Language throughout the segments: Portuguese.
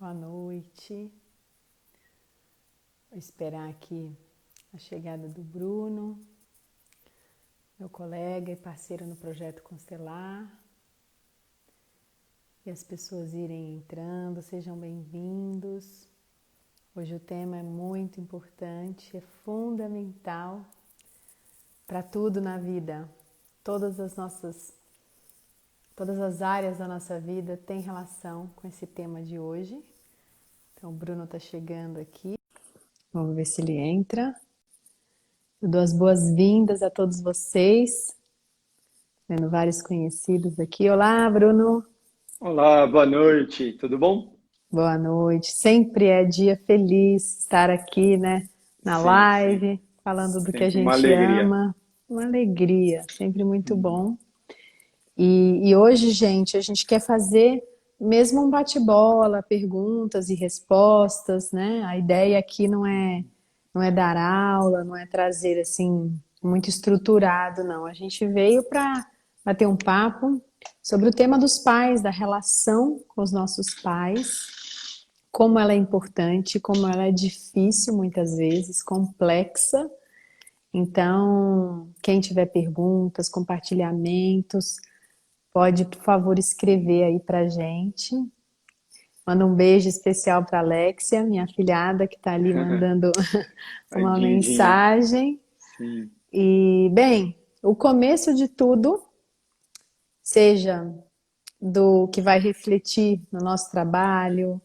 Boa noite. Vou esperar aqui a chegada do Bruno, meu colega e parceiro no Projeto Constelar. E as pessoas irem entrando, sejam bem-vindos. Hoje o tema é muito importante, é fundamental para tudo na vida. Todas as áreas da nossa vida têm relação com esse tema de hoje. Então o Bruno está chegando aqui. Vamos ver se ele entra. Eu dou as boas-vindas a todos vocês. Vendo vários conhecidos aqui. Olá, Bruno. Olá, boa noite, tudo bom? Boa noite. Sempre é dia feliz estar aqui, né? Na Sim, sim, live, falando do que a sempre uma gente alegria. ama. Uma alegria, sempre muito Uhum. bom. E hoje, gente, a gente quer fazer mesmo um bate-bola, perguntas e respostas, né? A ideia aqui não é dar aula, não é trazer assim muito estruturado, não. A gente veio para bater um papo sobre o tema dos pais, da relação com os nossos pais, como ela é importante, como ela é difícil muitas vezes, complexa. Então, quem tiver perguntas, compartilhamentos, pode, por favor, escrever aí pra gente. Manda um beijo especial para Alexia, minha afilhada, que está ali mandando A uma Dindinha, mensagem. sim. E, bem, o começo de tudo, seja do que vai refletir no nosso trabalho,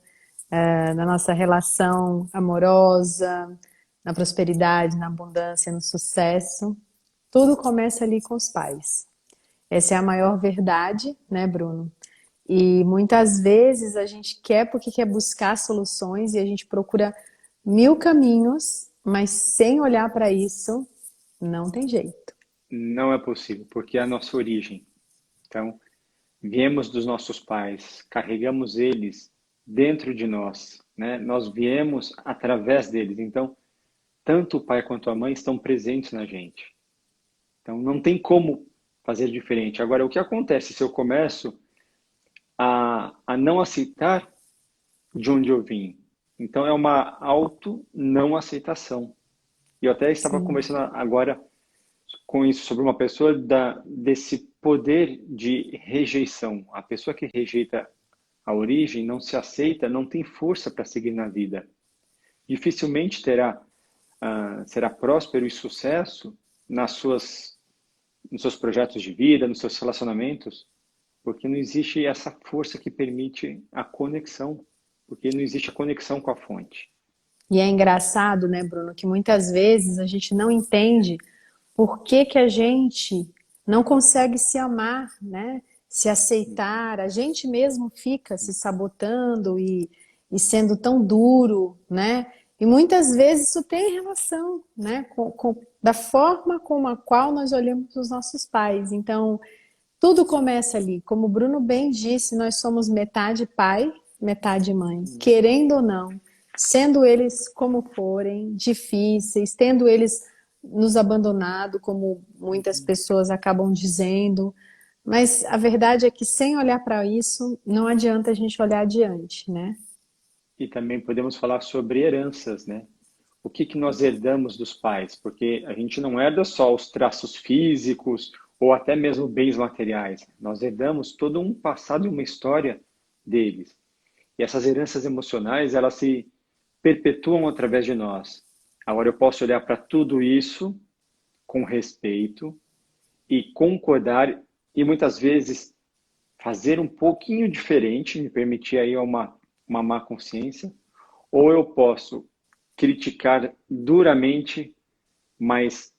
na nossa relação amorosa, na prosperidade, na abundância, no sucesso, tudo começa ali com os pais. Essa é a maior verdade, né, Bruno? E muitas vezes a gente quer porque quer buscar soluções e a gente procura mil caminhos, mas sem olhar para isso, não tem jeito. Não é possível, porque é a nossa origem. Então, viemos dos nossos pais, carregamos eles dentro de nós, né? Nós viemos através deles. Então, tanto o pai quanto a mãe estão presentes na gente. Então, não tem como fazer diferente. Agora, o que acontece se eu começo a não aceitar de onde eu vim? Então, é uma auto não aceitação. E eu até estava Sim. conversando agora com isso sobre uma pessoa desse poder de rejeição. A pessoa que rejeita a origem, não se aceita, não tem força para seguir na vida. Dificilmente será próspero e sucesso nos seus projetos de vida, nos seus relacionamentos, porque não existe essa força que permite a conexão, porque não existe a conexão com a fonte. E é engraçado, né, Bruno, que muitas vezes a gente não entende por que que a gente não consegue se amar, né? Se aceitar. A gente mesmo fica se sabotando e sendo tão duro, né? E muitas vezes isso tem relação, né, da forma como a qual nós olhamos os nossos pais. Então, tudo começa ali. Como o Bruno bem disse, nós somos metade pai, metade mãe. Querendo ou não, sendo eles como forem, difíceis, tendo eles nos abandonado, como muitas pessoas acabam dizendo. Mas a verdade é que sem olhar para isso, não adianta a gente olhar adiante, né? E também podemos falar sobre heranças, né? O que que nós herdamos dos pais? Porque a gente não herda só os traços físicos ou até mesmo bens materiais. Nós herdamos todo um passado e uma história deles. E essas heranças emocionais, elas se perpetuam através de nós. Agora eu posso olhar para tudo isso com respeito e concordar e muitas vezes fazer um pouquinho diferente, me permitir aí uma má consciência, ou eu posso criticar duramente, mas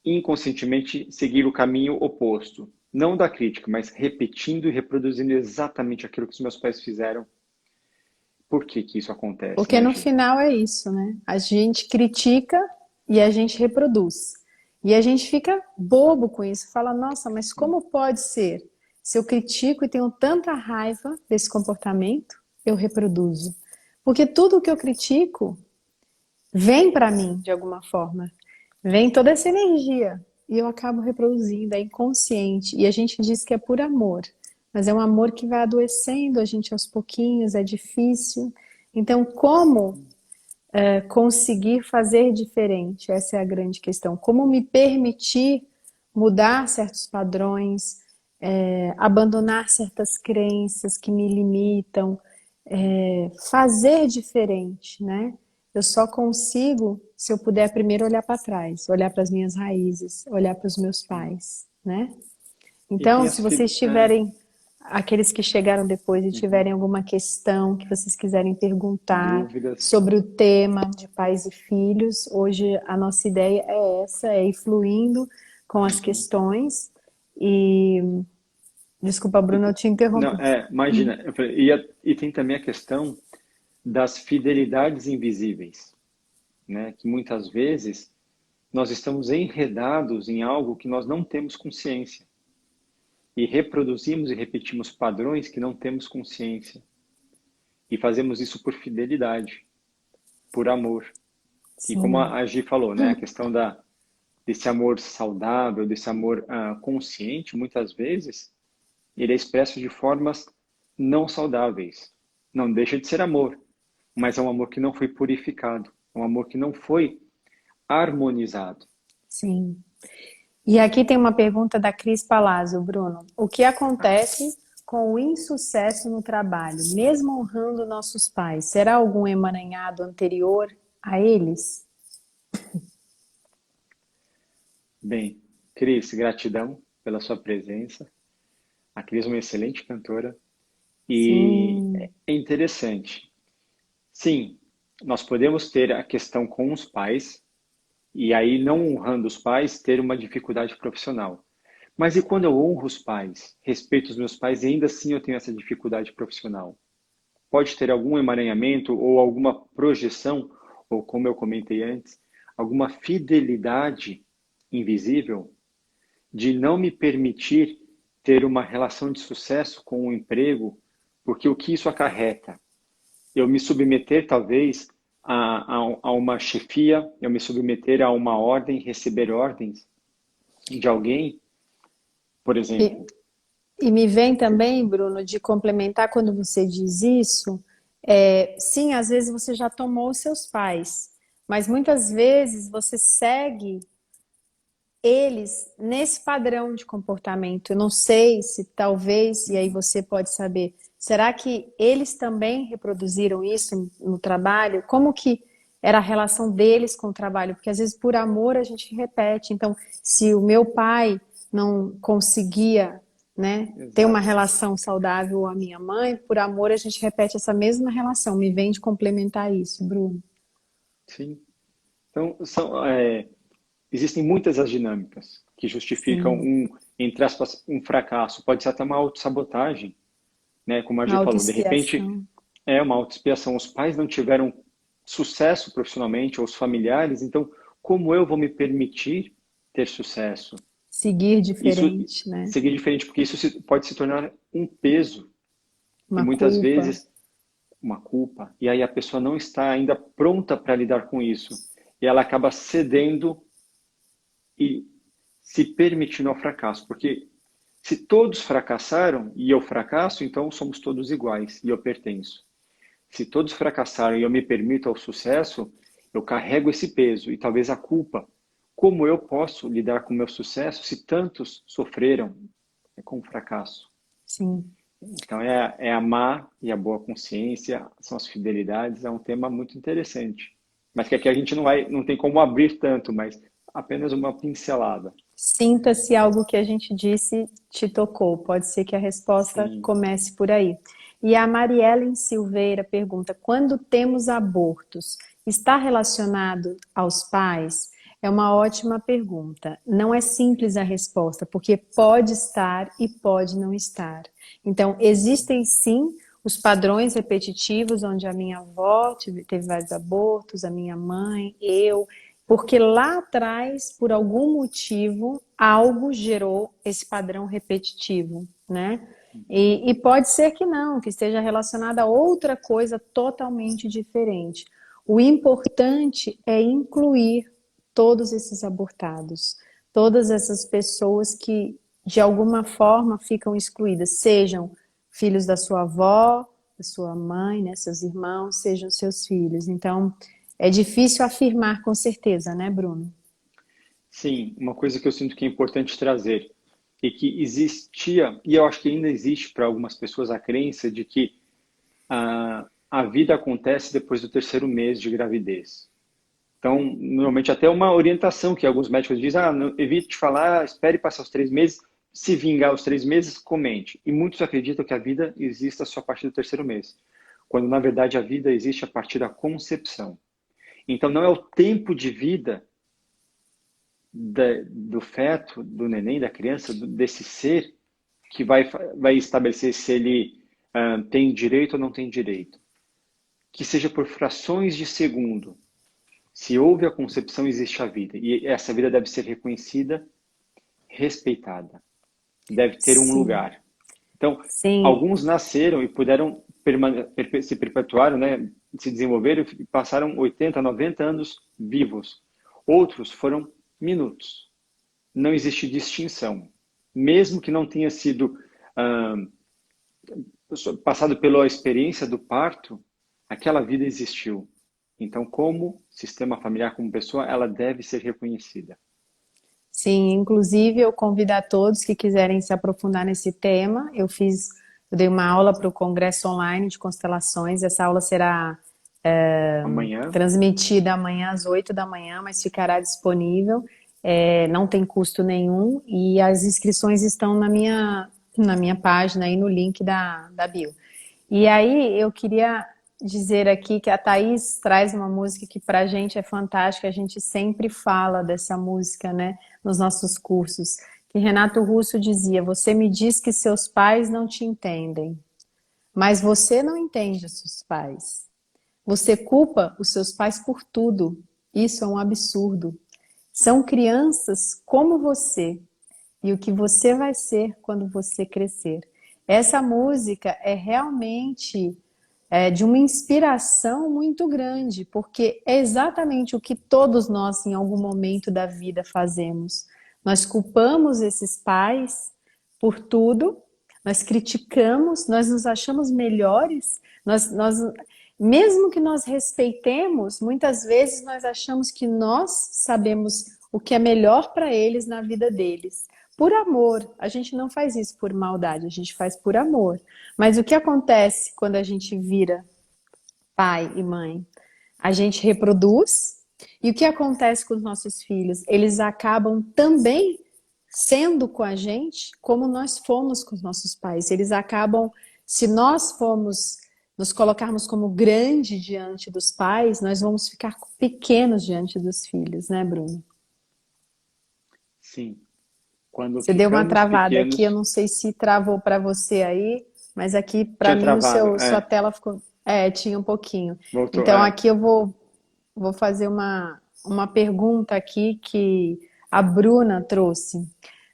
inconscientemente seguir o caminho oposto. Não da crítica, mas repetindo e reproduzindo exatamente aquilo que os meus pais fizeram. Por que que isso acontece, Porque né, no Gi? final é isso, né? A gente critica e a gente reproduz. E a gente fica bobo com isso, fala, nossa, mas como pode ser? Se eu critico e tenho tanta raiva desse comportamento, eu reproduzo. Porque tudo que eu critico vem para mim de alguma forma. Vem toda essa energia e eu acabo reproduzindo, é inconsciente. E a gente diz que é por amor, mas é um amor que vai adoecendo a gente aos pouquinhos, é difícil. Então, como conseguir fazer diferente? Essa é a grande questão. Como me permitir mudar certos padrões, abandonar certas crenças que me limitam, fazer diferente, né? Eu só consigo se eu puder primeiro olhar para trás, olhar para as minhas raízes, olhar para os meus pais, né? E tem Então, se as vocês tiverem, aqueles que chegaram depois e tiverem alguma questão que vocês quiserem perguntar dúvidas. sobre o tema de pais e filhos, hoje a nossa ideia é essa, é ir fluindo com as questões. E desculpa, Bruno, eu te Não, interrompi. imagina, e tem também a questão das fidelidades invisíveis, né? Que muitas vezes nós estamos enredados em algo que nós não temos consciência e reproduzimos e repetimos padrões que não temos consciência e fazemos isso por fidelidade, por amor. E como Sim, a Gi falou, né? A questão desse amor saudável, desse amor consciente, muitas vezes ele é expresso de formas não saudáveis. Não deixa de ser amor, mas é um amor que não foi purificado, é um amor que não foi harmonizado. sim. E aqui tem uma pergunta da Cris Palazzo, Bruno. O que acontece com o insucesso no trabalho, mesmo honrando nossos pais? Será algum emaranhado anterior a eles? Bem, Cris, gratidão pela sua presença. A Cris é uma excelente cantora e Sim, é interessante. Sim, nós podemos ter a questão com os pais e aí não honrando os pais ter uma dificuldade profissional. Mas e quando eu honro os pais, respeito os meus pais e ainda assim eu tenho essa dificuldade profissional? Pode ter algum emaranhamento ou alguma projeção, ou como eu comentei antes, alguma fidelidade invisível de não me permitir ter uma relação de sucesso com o emprego, porque o que isso acarreta? Eu me submeter, talvez, a uma chefia, eu me submeter a uma ordem, receber ordens de alguém, por e, exemplo. e me vem também, Bruno, de complementar quando você diz isso. Sim, às vezes você já tomou os seus pais, mas muitas vezes você segue eles nesse padrão de comportamento. Eu não sei se talvez, e aí você pode saber, será que eles também reproduziram isso no trabalho? Como que era a relação deles com o trabalho? Porque às vezes por amor a gente repete. Então, se o meu pai não conseguia, né, ter uma Exato. relação saudável com a minha mãe, por amor a gente repete essa mesma relação. Me vem de complementar isso, Bruno. Sim. Então, existem muitas as dinâmicas que justificam Sim, entre aspas, um fracasso. Pode ser até uma autossabotagem, né? Como a uma Gi falou, de repente autoexpiação. é uma autoexpiação. Os pais não tiveram sucesso profissionalmente, ou os familiares, então como eu vou me permitir ter sucesso? Seguir Isso diferente, né? seguir diferente, porque isso pode se tornar um peso e Uma muitas culpa. vezes uma culpa. E aí a pessoa não está ainda pronta para lidar com isso. E ela acaba cedendo e se permitindo ao fracasso, porque se todos fracassaram e eu fracasso, então somos todos iguais e eu pertenço. Se todos fracassaram e eu me permito ao sucesso, eu carrego esse peso e talvez a culpa. Como eu posso lidar com o meu sucesso se tantos sofreram com o fracasso? Sim. Então, é a má e a boa consciência, são as fidelidades, é um tema muito interessante. Mas que aqui a gente não tem como abrir tanto, mas apenas uma pincelada. Sinta-se algo que a gente disse te tocou. Pode ser que a resposta Sim. comece por aí. E a Mariellen Silveira pergunta: quando temos abortos, está relacionado aos pais? É uma ótima pergunta. Não é simples a resposta, porque pode estar e pode não estar. Então, existem sim os padrões repetitivos, onde a minha avó teve vários abortos, a minha mãe, eu, porque lá atrás, por algum motivo, algo gerou esse padrão repetitivo, né? E pode ser que não, que esteja relacionado a outra coisa totalmente diferente. O importante é incluir todos esses abortados, todas essas pessoas que de alguma forma ficam excluídas, sejam filhos da sua avó, a sua mãe, né, seus irmãos, sejam seus filhos. Então, é difícil afirmar com certeza, né, Bruno? Sim, uma coisa que eu sinto que é importante trazer e que existia, e eu acho que ainda existe para algumas pessoas a crença de que a vida acontece depois do terceiro mês de gravidez. Então, normalmente até uma orientação que alguns médicos dizem, evite falar, espere passar os 3 meses, se vingar os 3 meses, comente. E muitos acreditam que a vida exista só a partir do terceiro mês, quando na verdade a vida existe a partir da concepção. Então, não é o tempo de vida do feto, do neném, da criança, desse ser, que vai estabelecer se ele tem direito ou não tem direito. Que seja por frações de segundo. Se houve a concepção, existe a vida. E essa vida deve ser reconhecida, respeitada. Deve ter um Sim, lugar. Então, sim, alguns nasceram e puderam se perpetuaram, né, se desenvolveram e passaram 80, 90 anos vivos. Outros foram minutos. Não existe distinção. Mesmo que não tenha sido passado pela experiência do parto, aquela vida existiu. Então, como sistema familiar, como pessoa, ela deve ser reconhecida. sim. Inclusive, eu convido a todos que quiserem se aprofundar nesse tema. Eu dei uma aula para o Congresso Online de Constelações. Essa aula será Amanhã, transmitida amanhã às 8 da manhã, mas ficará disponível. Não tem custo nenhum e as inscrições estão na minha página aí no link da bio. E aí eu queria dizer aqui que a Thaís traz uma música que pra gente é fantástica, a gente sempre fala dessa música, né, nos nossos cursos, que Renato Russo dizia: você me diz que seus pais não te entendem, mas você não entende os seus pais. Você culpa os seus pais por tudo. Isso é um absurdo. São crianças como você e o que você vai ser quando você crescer. Essa música é realmente de uma inspiração muito grande, porque é exatamente o que todos nós, em algum momento da vida, fazemos. Nós culpamos esses pais por tudo, nós criticamos, nós nos achamos melhores, mesmo que nós respeitemos, muitas vezes nós achamos que nós sabemos o que é melhor para eles na vida deles. Por amor, a gente não faz isso por maldade, a gente faz por amor. Mas o que acontece quando a gente vira pai e mãe? A gente reproduz, e o que acontece com os nossos filhos? Eles acabam também sendo com a gente como nós fomos com os nossos pais. Eles acabam, se nós formos nos colocarmos como grande diante dos pais, nós vamos ficar pequenos diante dos filhos, né, Bruno? sim. Quando Você deu uma ficamos travada aqui, eu pequenos, não sei se travou para você aí, mas aqui para tinha mim travado. sua tela ficou, tinha um pouquinho. Voltou. Então aqui eu vou fazer uma pergunta aqui que a Bruna trouxe.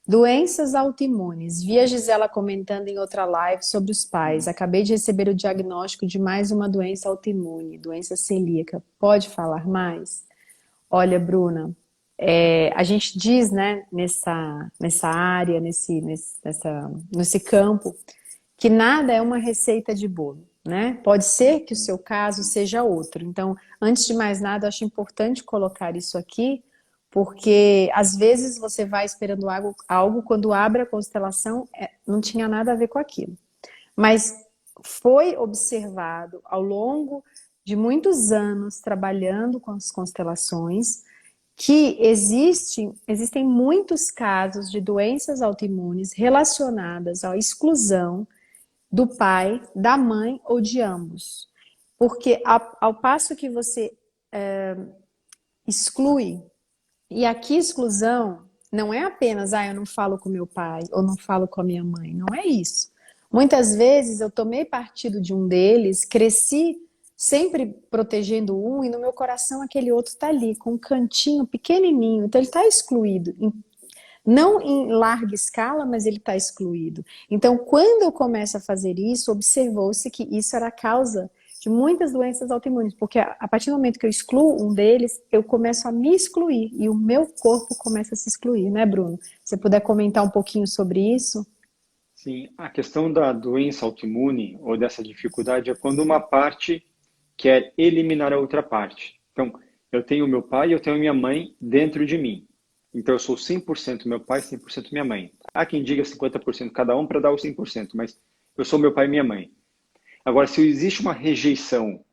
Doenças autoimunes. Vi a Gisela comentando em outra live sobre os pais. Acabei de receber o diagnóstico de mais uma doença autoimune, doença celíaca. Pode falar mais? Olha, Bruna, a gente diz, né, nessa área, nesse campo, que nada é uma receita de bolo, né? Pode ser que o seu caso seja outro. Então, antes de mais nada, eu acho importante colocar isso aqui, porque às vezes você vai esperando algo quando abre a constelação, não tinha nada a ver com aquilo. Mas foi observado ao longo de muitos anos trabalhando com as constelações que existem muitos casos de doenças autoimunes relacionadas à exclusão do pai, da mãe ou de ambos. Porque ao passo que você exclui, e aqui exclusão não é apenas, eu não falo com meu pai ou não falo com a minha mãe, não é isso. Muitas vezes eu tomei partido de um deles, cresci sempre protegendo um e no meu coração aquele outro está ali, com um cantinho pequenininho, então ele está excluído. Não em larga escala, mas ele está excluído. Então, quando eu começo a fazer isso, observou-se que isso era a causa de muitas doenças autoimunes, porque a partir do momento que eu excluo um deles, eu começo a me excluir e o meu corpo começa a se excluir, né, Bruno? Se você puder comentar um pouquinho sobre isso. Sim, a questão da doença autoimune ou dessa dificuldade é quando uma parte quer eliminar a outra parte. Então, eu tenho meu pai e eu tenho minha mãe dentro de mim. Então, eu sou 100% meu pai, 100% minha mãe. Há quem diga 50% cada um para dar os 100%, mas eu sou meu pai e minha mãe. Agora, se existe uma rejeição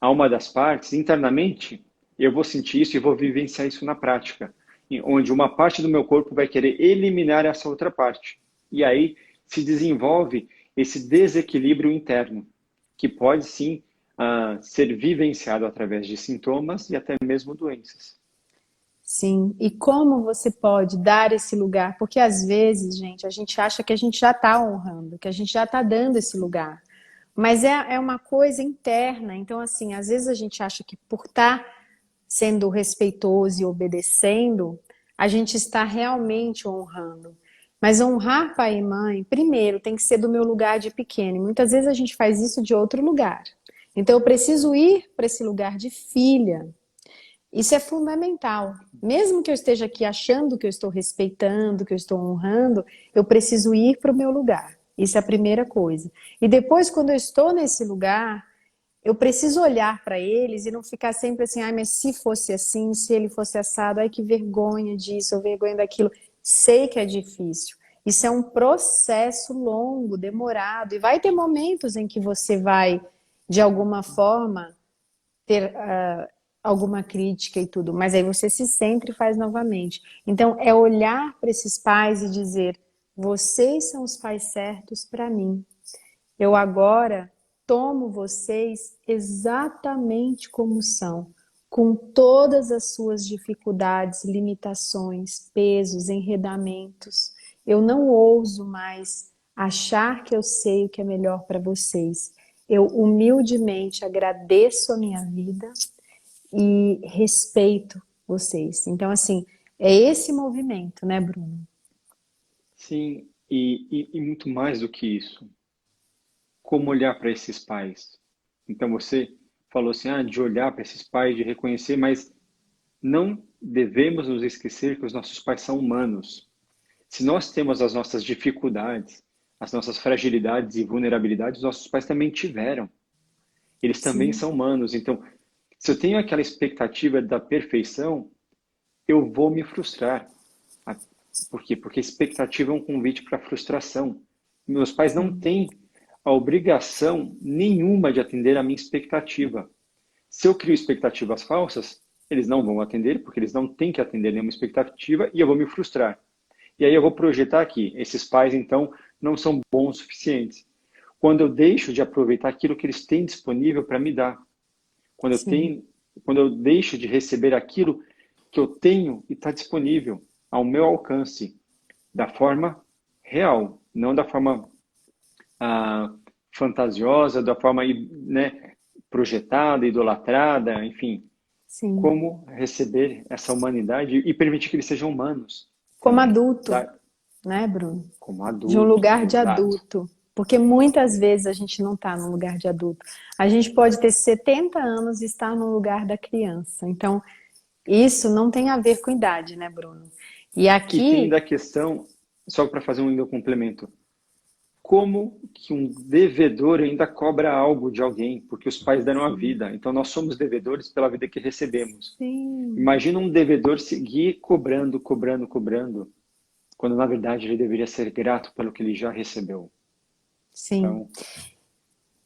a uma das partes, internamente, eu vou sentir isso e vou vivenciar isso na prática, onde uma parte do meu corpo vai querer eliminar essa outra parte. E aí se desenvolve esse desequilíbrio interno, que pode sim ser vivenciado através de sintomas e até mesmo doenças. Sim, e como você pode dar esse lugar? Porque às vezes, gente, a gente acha que a gente já está honrando, que a gente já está dando esse lugar. Mas é uma coisa interna. Então, assim, às vezes a gente acha que por estar sendo respeitoso e obedecendo, a gente está realmente honrando. Mas honrar pai e mãe, primeiro, tem que ser do meu lugar de pequeno. E muitas vezes a gente faz isso de outro lugar. Então, eu preciso ir para esse lugar de filha. Isso é fundamental. Mesmo que eu esteja aqui achando que eu estou respeitando, que eu estou honrando, eu preciso ir para o meu lugar. Isso é a primeira coisa. E depois, quando eu estou nesse lugar, eu preciso olhar para eles e não ficar sempre assim, ai, mas se fosse assim, se ele fosse assado, ai, que vergonha disso, ou vergonha daquilo. Sei que é difícil. Isso é um processo longo, demorado, e vai ter momentos em que você vai, de alguma forma, ter alguma crítica e tudo, mas aí você se centra e faz novamente. Então, é olhar para esses pais e dizer: vocês são os pais certos para mim. Eu agora tomo vocês exatamente como são, com todas as suas dificuldades, limitações, pesos, enredamentos. Eu não ouso mais achar que eu sei o que é melhor para vocês. Eu humildemente agradeço a minha vida e respeito vocês. Então, assim, é esse movimento, né, Bruno? Sim, e muito mais do que isso, como olhar para esses pais? Então você falou assim, de olhar para esses pais, de reconhecer, mas não devemos nos esquecer que os nossos pais são humanos. Se nós temos as nossas dificuldades, as nossas fragilidades e vulnerabilidades, nossos pais também tiveram. Eles também Sim, são humanos. Então, se eu tenho aquela expectativa da perfeição, eu vou me frustrar. Por quê? Porque expectativa é um convite para frustração. Meus pais não sim, têm a obrigação nenhuma de atender a minha expectativa. Se eu crio expectativas falsas, eles não vão atender, porque eles não têm que atender nenhuma expectativa e eu vou me frustrar. E aí eu vou projetar aqui, esses pais então não são bons o suficientes. Quando eu deixo de aproveitar aquilo que eles têm disponível para me dar, quando eu sim, tenho, quando eu deixo de receber aquilo que eu tenho e está disponível ao meu alcance, da forma real, não da forma ah, fantasiosa, da forma, né, projetada, idolatrada, enfim, sim. como receber essa humanidade e permitir que eles sejam humanos Como também, adulto, tá? né, Bruno? Como De um adulto, lugar de exato. adulto. Porque muitas vezes a gente não está num lugar de adulto. A gente pode ter 70 anos e estar no lugar da criança. Então, isso não tem a ver com idade, né, Bruno? E E tem aqui, ainda a questão, só para fazer um complemento, como que um devedor ainda cobra algo de alguém, porque os pais deram a sim, vida. Então nós somos devedores pela vida que recebemos. sim, Imagina um devedor seguir cobrando, cobrando, cobrando, quando na verdade ele deveria ser grato pelo que ele já recebeu. sim. Então,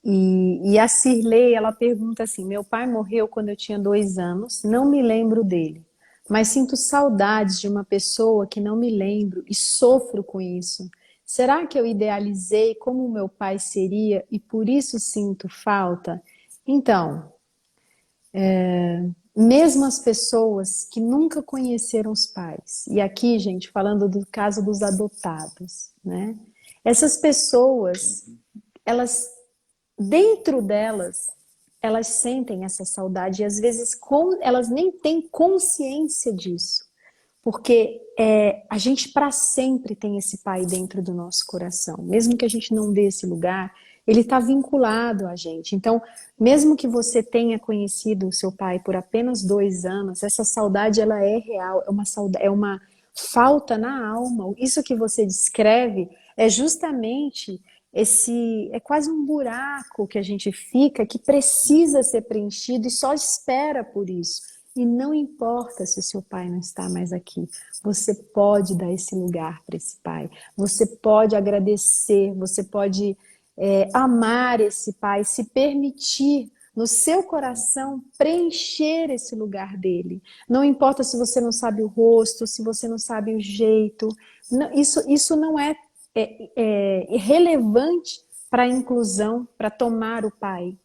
E a Cirlei, ela pergunta assim: meu pai morreu quando eu tinha 2 anos, não me lembro dele, mas sinto saudades de uma pessoa que não me lembro e sofro com isso. Será que eu idealizei como meu pai seria e por isso sinto falta? Então, mesmo as pessoas que nunca conheceram os pais, e aqui, gente, falando do caso dos adotados, né? Essas pessoas, elas dentro delas, elas sentem essa saudade e às vezes elas nem têm consciência disso. Porque a gente para sempre tem esse pai dentro do nosso coração. Mesmo que a gente não dê esse lugar, ele está vinculado a gente. Então, mesmo que você tenha conhecido o seu pai por apenas 2 anos, essa saudade ela é real, é uma falta na alma. Isso que você descreve É justamente é quase um buraco que a gente fica que precisa ser preenchido e só espera por isso. E não importa se o seu pai não está mais aqui, você pode dar esse lugar para esse pai, você pode agradecer, você pode amar esse pai, se permitir no seu coração preencher esse lugar dele. Não importa se você não sabe o rosto, se você não sabe o jeito, isso não é relevante para a inclusão, para tomar o pai.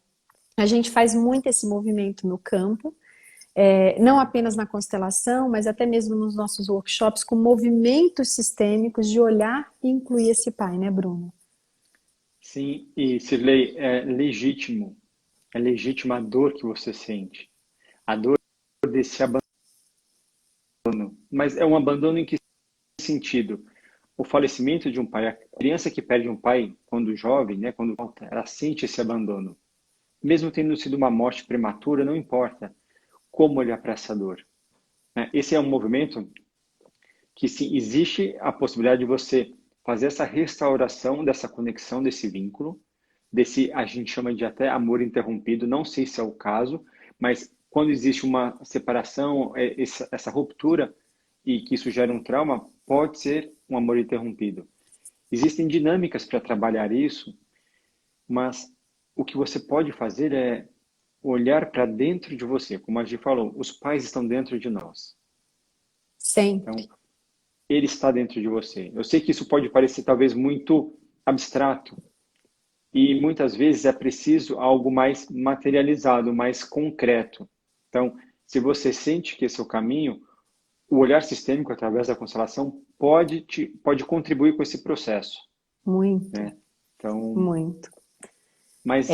A gente faz muito esse movimento no campo, não apenas na constelação, mas até mesmo nos nossos workshops, com movimentos sistêmicos de olhar e incluir esse pai, né, Bruno? Sim, e Cirlei, é legítima a dor que você sente, a dor desse abandono, mas é um abandono em que sentido? O falecimento de um pai, a criança que perde um pai quando jovem, né, quando volta, ela sente esse abandono. Mesmo tendo sido uma morte prematura, não importa como olhar para essa dor, né? Esse é um movimento que sim, existe a possibilidade de você fazer essa restauração dessa conexão, desse vínculo, desse, a gente chama de até amor interrompido, não sei se é o caso, mas quando existe uma separação, essa ruptura, e que isso gera um trauma, pode ser um amor interrompido. Existem dinâmicas para trabalhar isso, mas o que você pode fazer é olhar para dentro de você. Como a gente falou, os pais estão dentro de nós. Então, Sempre. ele está dentro de você. Eu sei que isso pode parecer talvez muito abstrato, e muitas vezes é preciso algo mais materializado, mais concreto. Então, se você sente que esse é o caminho, o olhar sistêmico através da constelação pode contribuir com esse processo, Muito, né? Então, muito. mas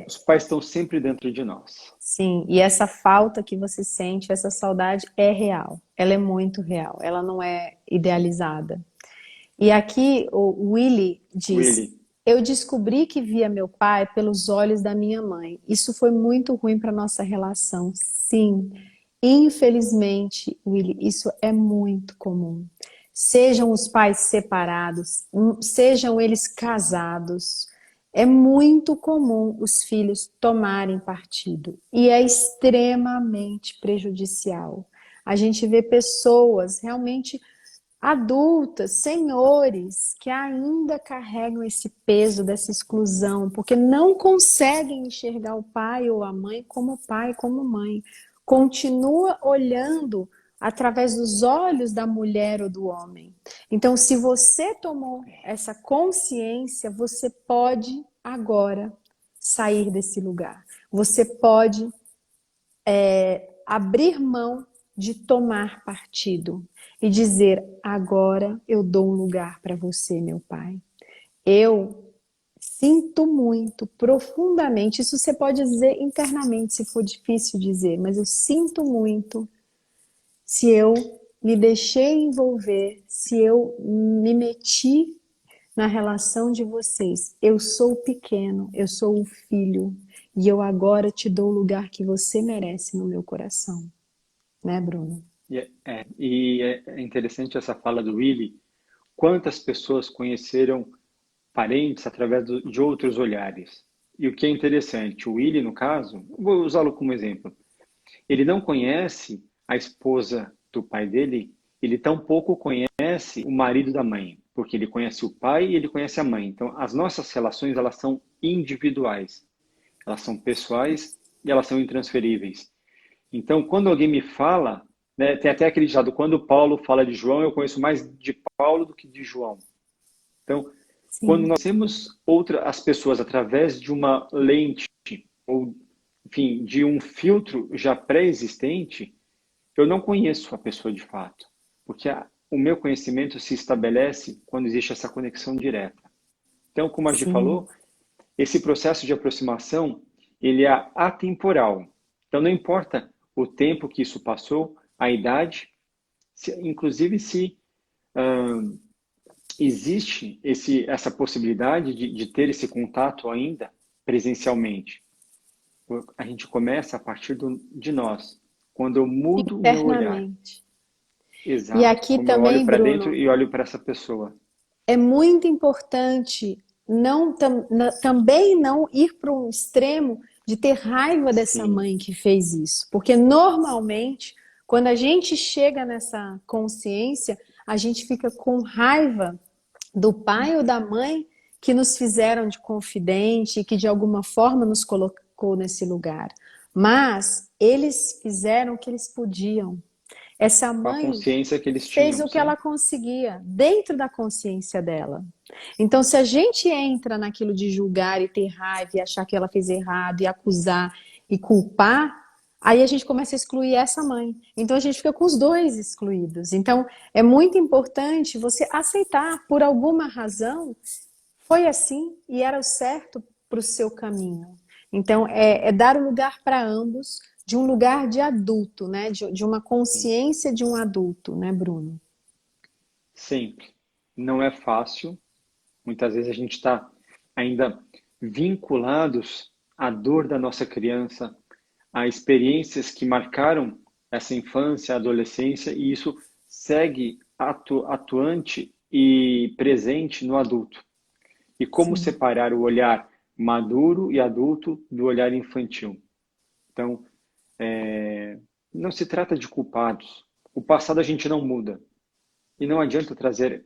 os pais estão sempre dentro de nós. Sim, e essa falta que você sente, essa saudade é real. Ela é muito real, ela não é idealizada. E aqui o Willy diz: Willy, eu descobri que via meu pai pelos olhos da minha mãe. Isso foi muito ruim para nossa relação. Sim, infelizmente, Willy, isso é muito comum. Sejam os pais separados, sejam eles casados, é muito comum os filhos tomarem partido e é extremamente prejudicial. A gente vê pessoas realmente adultas, senhores, que ainda carregam esse peso dessa exclusão, porque não conseguem enxergar o pai ou a mãe como pai, como mãe. Continua olhando através dos olhos da mulher ou do homem. Então, se você tomou essa consciência, você pode agora sair desse lugar. Você pode abrir mão de tomar partido e dizer: agora eu dou um lugar para você, meu pai. Eu sinto muito, profundamente. Isso você pode dizer internamente, se for difícil dizer, mas eu sinto muito se eu me deixei envolver, se eu me meti na relação de vocês. Eu sou pequeno, eu sou o filho, e eu agora te dou o lugar que você merece no meu coração. Né, Bruno? e é interessante essa fala do Willy. Quantas pessoas conheceram parentes através de outros olhares? E o que é interessante, o Willy, no caso, vou usá-lo como exemplo, ele não conhece a esposa do pai dele, ele tampouco conhece o marido da mãe, porque ele conhece o pai e ele conhece a mãe. Então, as nossas relações, elas são individuais, elas são pessoais e elas são intransferíveis. Então, quando alguém me fala, né, tem até aquele ditado, quando Paulo fala de João, eu conheço mais de Paulo do que de João. Então, quando Sim, nós temos as pessoas através de uma lente, ou, enfim, de um filtro já pré-existente, eu não conheço a pessoa de fato, porque o meu conhecimento se estabelece quando existe essa conexão direta. Então, como a gente sim, falou, esse processo de aproximação, ele é atemporal. Então, não importa o tempo que isso passou, a idade, inclusive se existe essa possibilidade de ter esse contato ainda presencialmente. A gente começa a partir de nós. Quando eu mudo o meu olhar, internamente. E exato, aqui como eu olho também, para dentro Bruno, e olho para essa pessoa. é muito importante também não ir para um extremo de ter raiva dessa Sim, mãe que fez isso. Porque normalmente, quando a gente chega nessa consciência, a gente fica com raiva do pai ou da mãe que nos fizeram de confidente e que de alguma forma nos colocou nesse lugar. Mas eles fizeram o que eles podiam. Essa com a mãe consciência que eles fez tinham, o que sim. ela conseguia, dentro da consciência dela. Então, se a gente entra naquilo de julgar e ter raiva e achar que ela fez errado e acusar e culpar, aí a gente começa a excluir essa mãe. Então, a gente fica com os dois excluídos. Então, é muito importante você aceitar, por alguma razão, foi assim e era o certo para o seu caminho. Então, é dar o lugar para ambos, de um lugar de adulto, né? De uma Sim. consciência de um adulto, né, Bruno? Sempre. Não é fácil. Muitas vezes a gente está ainda vinculados à dor da nossa criança, a experiências que marcaram essa infância, adolescência, e isso segue atuante e presente no adulto. E como Sim, separar o olhar maduro e adulto do olhar infantil? Então, não se trata de culpados. O passado a gente não muda. E não adianta trazer,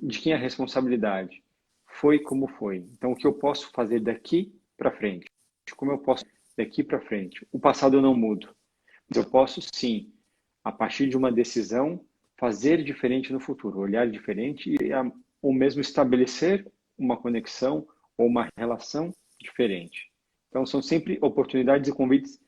de quem é a responsabilidade? Foi como foi. Então, o que eu posso fazer daqui para frente? Como eu posso daqui para frente? O passado eu não mudo. Mas eu posso, sim, a partir de uma decisão, fazer diferente no futuro, olhar diferente ou mesmo estabelecer uma conexão ou uma relação diferente. Então, são sempre oportunidades e convites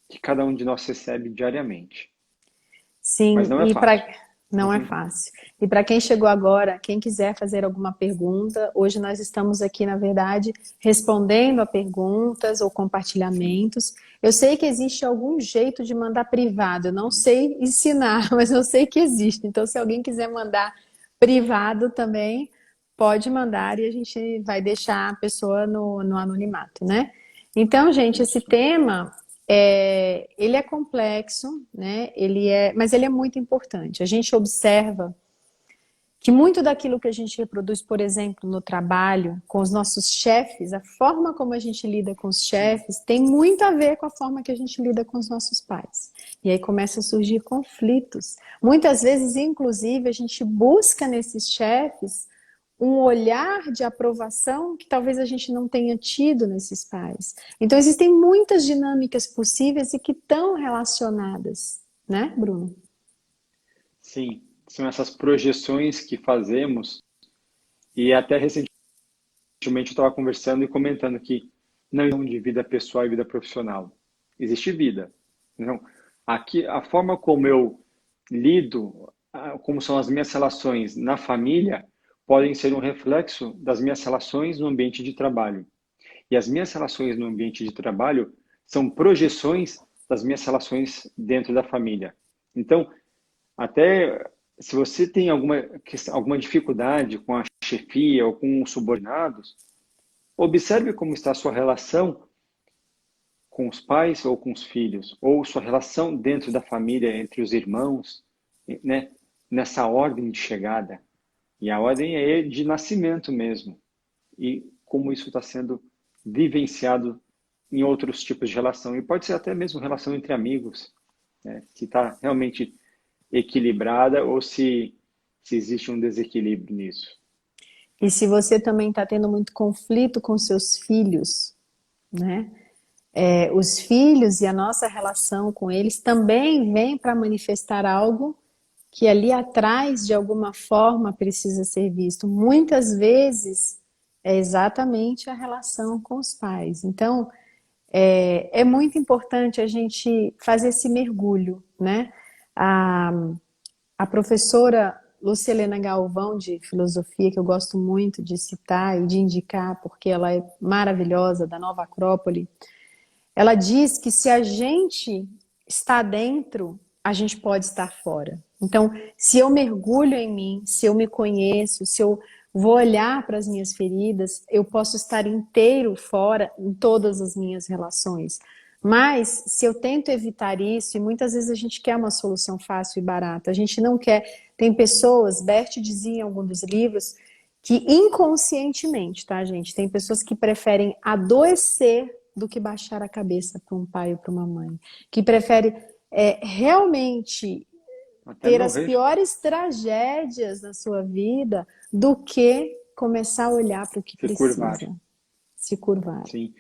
que cada um de nós recebe diariamente. Mas sim, não é e fácil. para não é Uhum. fácil. E para quem chegou agora, quem quiser fazer alguma pergunta, hoje nós estamos aqui, na verdade, respondendo a perguntas ou Sim. compartilhamentos. Eu sei que existe algum jeito de mandar privado, eu não sei ensinar, mas eu sei que existe. Então, se alguém quiser mandar privado também, pode mandar e a gente vai deixar a pessoa no anonimato, né? Então, gente, esse Isso. tema ele é complexo, né? Mas ele é muito importante. A gente observa que muito daquilo que a gente reproduz, por exemplo, no trabalho, com os nossos chefes, a forma como a gente lida com os chefes, tem muito a ver com a forma que a gente lida com os nossos pais. E aí começam a surgir conflitos. Muitas vezes, inclusive, a gente busca nesses chefes um olhar de aprovação que talvez a gente não tenha tido nesses pais. Então, existem muitas dinâmicas possíveis e que estão relacionadas, né, Bruno? Sim, são essas projeções que fazemos e até recentemente eu estava conversando e comentando que não existe de vida pessoal e vida profissional. Existe vida. Então, aqui a forma como eu lido, como são as minhas relações na família, podem ser um reflexo das minhas relações no ambiente de trabalho. E as minhas relações no ambiente de trabalho são projeções das minhas relações dentro da família. Então, até se você tem alguma dificuldade com a chefia ou com os subordinados, observe como está a sua relação com os pais ou com os filhos, ou sua relação dentro da família, entre os irmãos, né? Nessa ordem de chegada. E a ordem é de nascimento mesmo. E como isso está sendo vivenciado em outros tipos de relação. E pode ser até mesmo relação entre amigos, né? Se está realmente equilibrada ou se existe um desequilíbrio nisso. E se você também está tendo muito conflito com seus filhos, né? Os filhos e a nossa relação com eles também vem para manifestar algo que ali atrás, de alguma forma, precisa ser visto. Muitas vezes é exatamente a relação com os pais. Então, é muito importante a gente fazer esse mergulho, né? A, a professora Lúcia Helena Galvão, de filosofia, que eu gosto muito de citar e de indicar, porque ela é maravilhosa, da Nova Acrópole, ela diz que se a gente está dentro, a gente pode estar fora. Então, se eu mergulho em mim, se eu me conheço, se eu vou olhar para as minhas feridas, eu posso estar inteiro fora em todas as minhas relações. Mas, se eu tento evitar isso, e muitas vezes a gente quer uma solução fácil e barata, a gente não quer. Tem pessoas, Bert dizia em algum dos livros, que inconscientemente, tá, gente? Tem pessoas que preferem adoecer do que baixar a cabeça para um pai ou para uma mãe, que prefere realmente Até ter as morrer, piores tragédias na sua vida do que começar a olhar para o que se curvar. precisa, se curvar. Sim.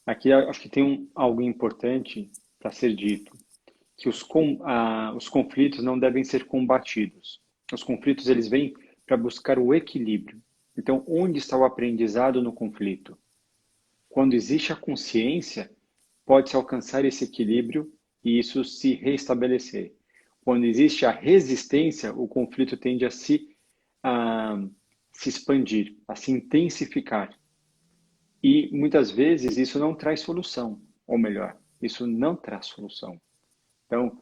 Aqui eu acho que tem algo importante para ser dito, que os conflitos não devem ser combatidos. Os conflitos, eles vêm para buscar o equilíbrio. Então, onde está o aprendizado no conflito? Quando existe a consciência, pode-se alcançar esse equilíbrio e isso se restabelecer. Quando existe a resistência, o conflito tende a se expandir, a se intensificar. E muitas vezes isso não traz solução, ou melhor, isso não traz solução. Então,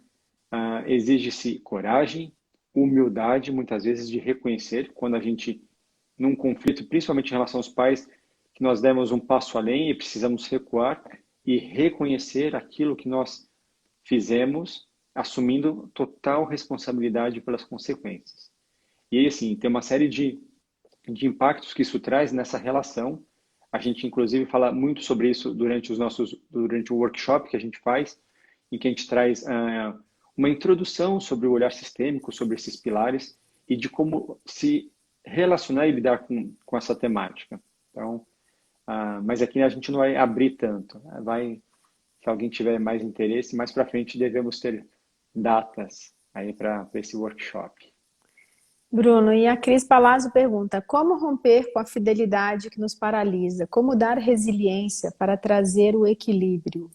exige-se coragem, humildade, muitas vezes, de reconhecer quando a gente, num conflito, principalmente em relação aos pais, que nós demos um passo além e precisamos recuar e reconhecer aquilo que nós fizemos, assumindo total responsabilidade pelas consequências. E aí, assim, tem uma série de impactos que isso traz nessa relação. A gente, inclusive, fala muito sobre isso durante o workshop que a gente faz, em que a gente traz uma introdução sobre o olhar sistêmico, sobre esses pilares e de como se relacionar e lidar com essa temática. Então, mas aqui a gente não vai abrir tanto. Se alguém tiver mais interesse, mais para frente devemos ter datas aí para esse workshop. Bruno, e a Cris Palazzo pergunta: como romper com a fidelidade que nos paralisa? Como dar resiliência para trazer o equilíbrio?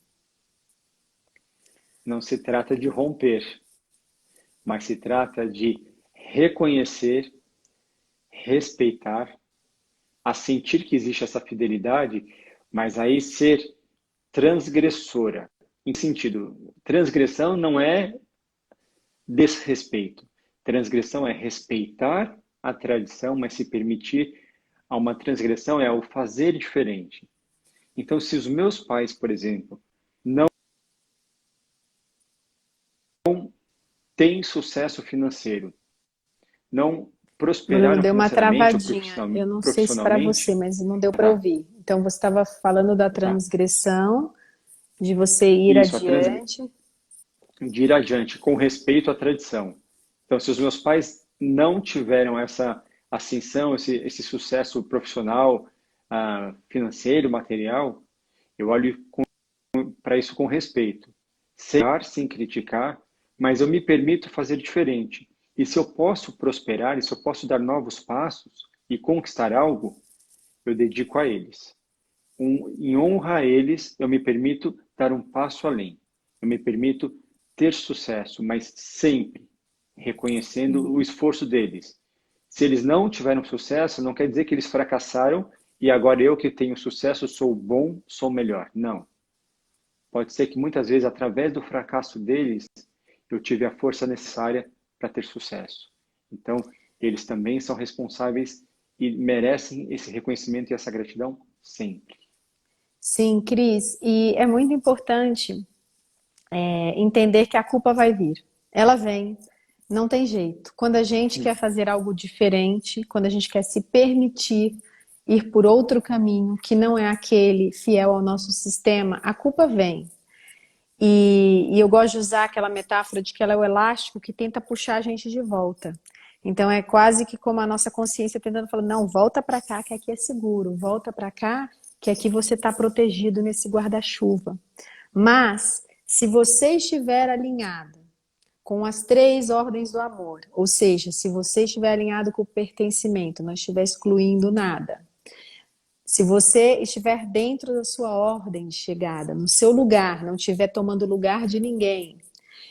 Não se trata de romper, mas se trata de reconhecer, respeitar, a sentir que existe essa fidelidade, mas aí ser transgressora. Em sentido, transgressão não é desrespeito. Transgressão é respeitar a tradição, mas se permitir a uma transgressão é o fazer diferente. Então, se os meus pais, por exemplo, não têm sucesso financeiro, não Bruno, prosperaram deu uma financeiramente ou travadinha. Eu não sei se para você, profissionalmente, mas não deu para tá, ouvir. Então, você estava falando da tá. transgressão, de você ir Isso, adiante. de ir adiante, com respeito à tradição. Então, se os meus pais não tiveram essa ascensão, esse sucesso profissional, financeiro, material, eu olho para isso com respeito. Sem criticar, mas eu me permito fazer diferente. E se eu posso prosperar, e se eu posso dar novos passos e conquistar algo, eu dedico a eles. Em honra a eles, eu me permito dar um passo além. Eu me permito ter sucesso, mas sempre reconhecendo o esforço deles. Se eles não tiveram sucesso, não quer dizer que eles fracassaram e agora eu que tenho sucesso sou bom, sou melhor. Não. Pode ser que muitas vezes, através do fracasso deles, eu tive a força necessária para ter sucesso. Então, eles também são responsáveis e merecem esse reconhecimento e essa gratidão sempre. Sim, Cris, e é muito importante entender que a culpa vai vir. Ela vem, não tem jeito. Quando a gente quer fazer algo diferente, quando a gente quer se permitir ir por outro caminho que não é aquele fiel ao nosso sistema, a culpa vem. E eu gosto de usar aquela metáfora de que ela é o elástico que tenta puxar a gente de volta. Então é quase que como a nossa consciência tentando falar, não, volta para cá que aqui é seguro, volta para cá que aqui você está protegido nesse guarda-chuva. Mas se você estiver alinhado com as três ordens do amor, ou seja, se você estiver alinhado com o pertencimento, não estiver excluindo nada, se você estiver dentro da sua ordem de chegada, no seu lugar, não estiver tomando lugar de ninguém,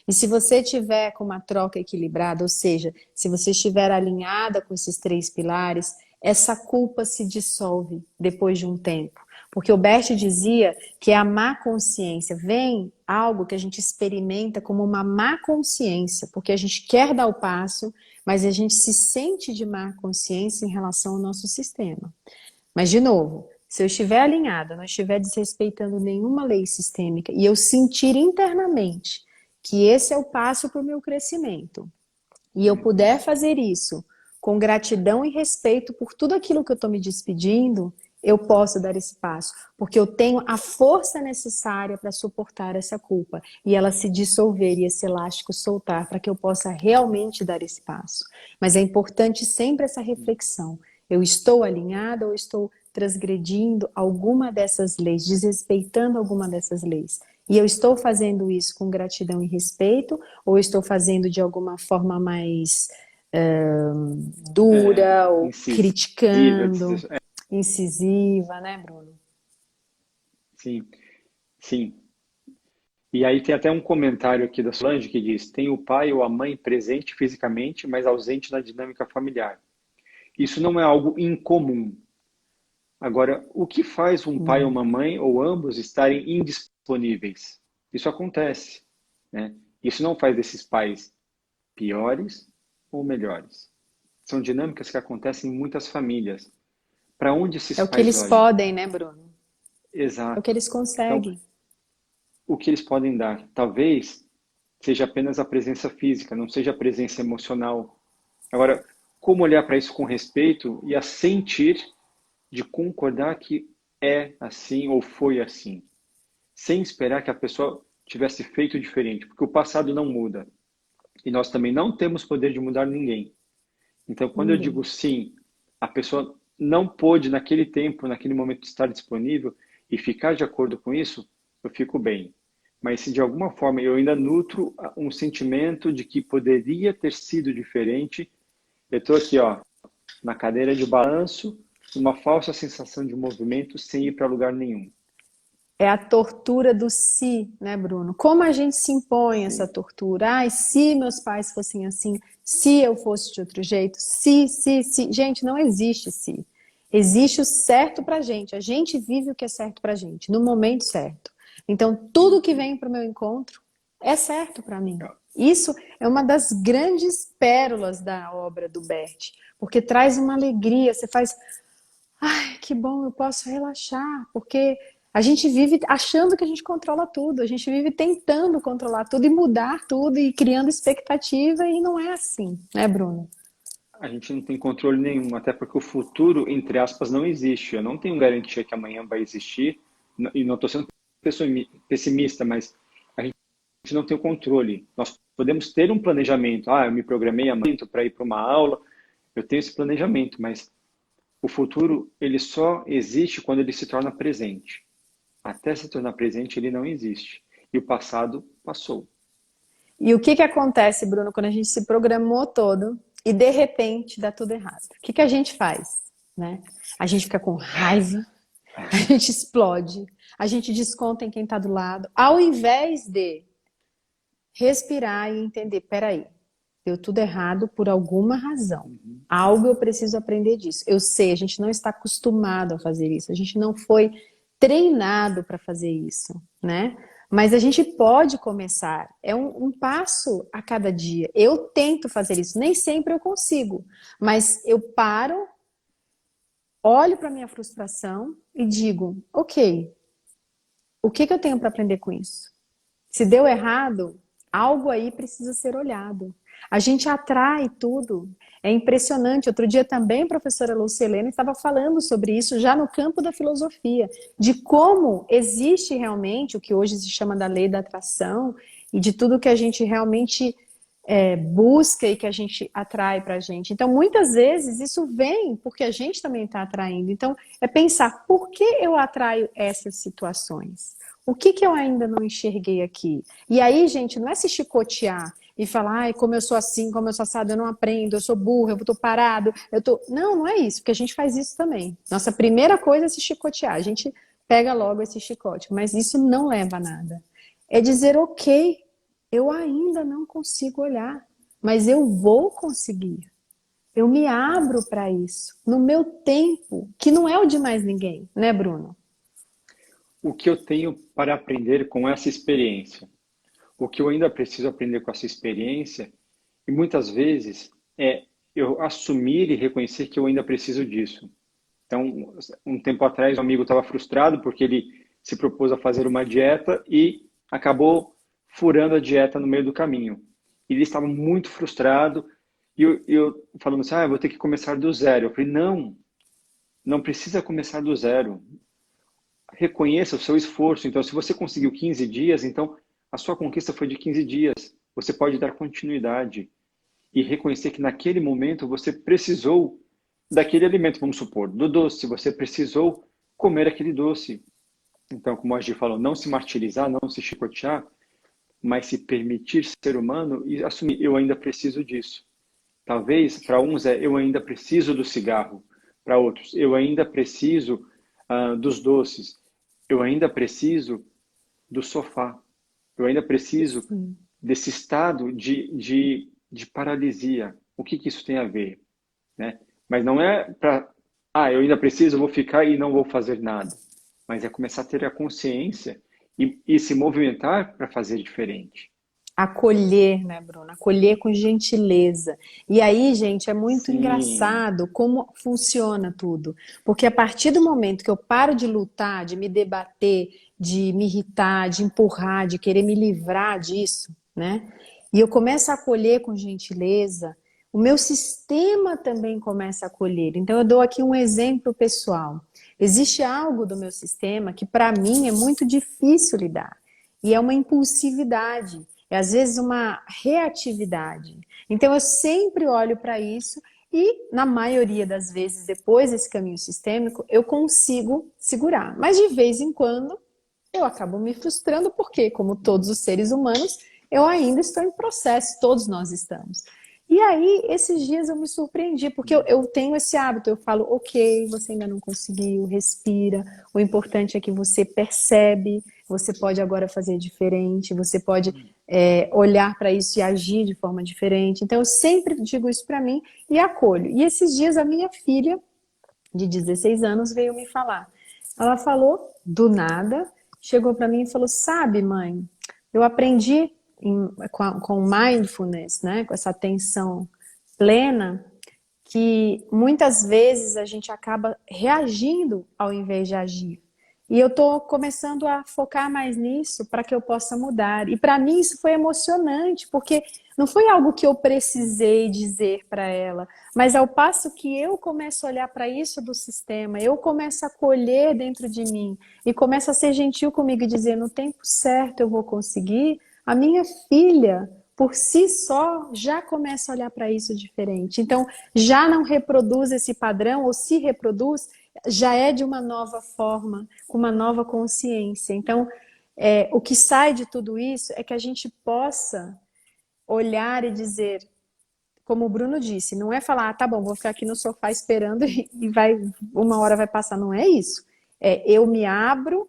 e se você estiver com uma troca equilibrada, ou seja, se você estiver alinhada com esses três pilares, essa culpa se dissolve depois de um tempo. Porque o Bert dizia que a má consciência vem algo que a gente experimenta como uma má consciência, porque a gente quer dar o passo, mas a gente se sente de má consciência em relação ao nosso sistema. Mas, de novo, se eu estiver alinhada, não estiver desrespeitando nenhuma lei sistêmica e eu sentir internamente que esse é o passo para o meu crescimento e eu puder fazer isso com gratidão e respeito por tudo aquilo que eu estou me despedindo, eu posso dar esse passo, porque eu tenho a força necessária para suportar essa culpa e ela se dissolver e esse elástico soltar para que eu possa realmente dar esse passo. Mas é importante sempre essa reflexão. Eu estou alinhada ou estou transgredindo alguma dessas leis, desrespeitando alguma dessas leis? E eu estou fazendo isso com gratidão e respeito ou estou fazendo de alguma forma mais dura ou Incisiva, criticando? Incisiva, né, Bruno? sim, sim. E aí tem até um comentário aqui da Solange que diz: tem o pai ou a mãe presente fisicamente, mas ausente na dinâmica familiar. Isso não é algo incomum. Agora, o que faz um pai ou uma mãe, ou ambos, estarem indisponíveis? Isso acontece, né? Isso não faz desses pais piores ou melhores. São dinâmicas que acontecem em muitas famílias. Para onde esses É o que pais eles olham? podem, né, Bruno? É o que Exato. eles Então, conseguem. o que eles podem dar? Talvez seja apenas a presença física, não seja a presença emocional. Agora, como olhar para isso com respeito e a sentir de concordar que é assim ou foi assim, sem esperar que a pessoa tivesse feito diferente, porque o passado não muda e nós também não temos poder de mudar ninguém. Então, quando eu digo Ninguém. sim, a pessoa não pôde naquele tempo, naquele momento estar disponível e ficar de acordo com isso, eu fico bem. Mas se de alguma forma eu ainda nutro um sentimento de que poderia ter sido diferente, eu estou aqui, ó, na cadeira de balanço, uma falsa sensação de movimento sem ir para lugar nenhum. É a tortura do se, né, Bruno? Como a gente se impõe essa Sim. tortura? Ai, se meus pais fossem assim, se eu fosse de outro jeito, se. Gente, não existe se. Existe o certo pra gente. A gente vive o que é certo pra gente, no momento certo. Então, tudo que vem pro meu encontro é certo pra mim. Isso é uma das grandes pérolas da obra do Bert, porque traz uma alegria. Você faz, ai, que bom, eu posso relaxar, porque a gente vive achando que a gente controla tudo, a gente vive tentando controlar tudo e mudar tudo e criando expectativa e não é assim, né, Bruno? A gente não tem controle nenhum, até porque o futuro, entre aspas, não existe. Eu não tenho garantia que amanhã vai existir, e não estou sendo pessimista, mas a gente não tem o controle. Nós podemos ter um planejamento. Ah, eu me programei amanhã para ir para uma aula, eu tenho esse planejamento, mas o futuro, ele só existe quando ele se torna presente. Até se tornar presente, ele não existe. E o passado passou. E o que que acontece, Bruno, quando a gente se programou todo e de repente dá tudo errado? O que que a gente faz, né? A gente fica com raiva, a gente explode, a gente desconta em quem está do lado, ao invés de respirar e entender, peraí, deu tudo errado por alguma razão. Algo eu preciso aprender disso. Eu sei, a gente não está acostumado a fazer isso, a gente não foi treinado para fazer isso, né? Mas a gente pode começar. É um passo a cada dia. Eu tento fazer isso, nem sempre eu consigo, mas eu paro, olho para minha frustração e digo, ok, o que que eu tenho para aprender com isso? Se deu errado, algo aí precisa ser olhado. A gente atrai tudo. É impressionante. Outro dia também a professora Lucilene estava falando sobre isso já no campo da filosofia, de como existe realmente o que hoje se chama da lei da atração e de tudo que a gente realmente busca e que a gente atrai para a gente. Então, muitas vezes isso vem porque a gente também está atraindo. Então, é pensar por que eu atraio essas situações? O que que eu ainda não enxerguei aqui? E aí, gente, não é se chicotear e falar, ai, como eu sou assim, como eu sou assado, eu não aprendo, eu sou burro, eu tô parado, eu tô. Não, não é isso, porque a gente faz isso também. Nossa primeira coisa é se chicotear. A gente pega logo esse chicote, mas isso não leva a nada. É dizer, ok, eu ainda não consigo olhar, mas eu vou conseguir. Eu me abro para isso, no meu tempo, que não é o de mais ninguém, né, Bruno? O que eu tenho para aprender com essa experiência? O que eu ainda preciso aprender com essa experiência, e muitas vezes, é eu assumir e reconhecer que eu ainda preciso disso. Então, um tempo atrás, um amigo estava frustrado porque ele se propôs a fazer uma dieta e acabou furando a dieta no meio do caminho. Ele estava muito frustrado E eu falando assim, eu vou ter que começar do zero. Eu falei, não, não precisa começar do zero. Reconheça o seu esforço. Então, se você conseguiu 15 dias, então a sua conquista foi de 15 dias. Você pode dar continuidade e reconhecer que naquele momento você precisou daquele alimento, vamos supor, do doce. Você precisou comer aquele doce. Então, como a Gi falou, não se martirizar, não se chicotear, mas se permitir ser humano e assumir, eu ainda preciso disso. Talvez para uns eu ainda preciso do cigarro, para outros eu ainda preciso dos doces, eu ainda preciso do sofá, eu ainda preciso Sim. desse estado de paralisia. O que isso tem a ver? Né? Mas não é para, eu ainda preciso, vou ficar e não vou fazer nada. Mas é começar a ter a consciência e se movimentar para fazer diferente. Acolher, né, Bruna? Acolher com gentileza. E aí, gente, é muito Sim, engraçado como funciona tudo. Porque a partir do momento que eu paro de lutar, de me debater, de me irritar, de empurrar, de querer me livrar disso, né? E eu começo a acolher com gentileza, o meu sistema também começa a acolher. Então, eu dou aqui um exemplo pessoal. Existe algo do meu sistema que, para mim, é muito difícil lidar. E é uma impulsividade. É às vezes uma reatividade. Então eu sempre olho para isso e, na maioria das vezes, depois desse caminho sistêmico, eu consigo segurar. Mas de vez em quando eu acabo me frustrando, porque, como todos os seres humanos, eu ainda estou em processo, todos nós estamos. E aí, esses dias eu me surpreendi, porque eu tenho esse hábito, eu falo, ok, você ainda não conseguiu, respira, o importante é que você percebe, você pode agora fazer diferente, você pode olhar para isso e agir de forma diferente. Então, eu sempre digo isso para mim e acolho. E esses dias a minha filha, de 16 anos, veio me falar. Ela falou do nada, chegou para mim e falou: Sabe, mãe, eu aprendi com mindfulness, né, com essa atenção plena, que muitas vezes a gente acaba reagindo ao invés de agir. E eu estou começando a focar mais nisso para que eu possa mudar. E para mim isso foi emocionante, porque não foi algo que eu precisei dizer para ela, mas ao passo que eu começo a olhar para isso do sistema, eu começo a colher dentro de mim e começo a ser gentil comigo e dizer: no tempo certo eu vou conseguir. A minha filha, por si só, já começa a olhar para isso diferente. Então, já não reproduz esse padrão, ou se reproduz, já é de uma nova forma, com uma nova consciência. Então, o que sai de tudo isso é que a gente possa olhar e dizer, como o Bruno disse, não é falar, tá bom, vou ficar aqui no sofá esperando e uma hora vai passar. Não é isso. Eu me abro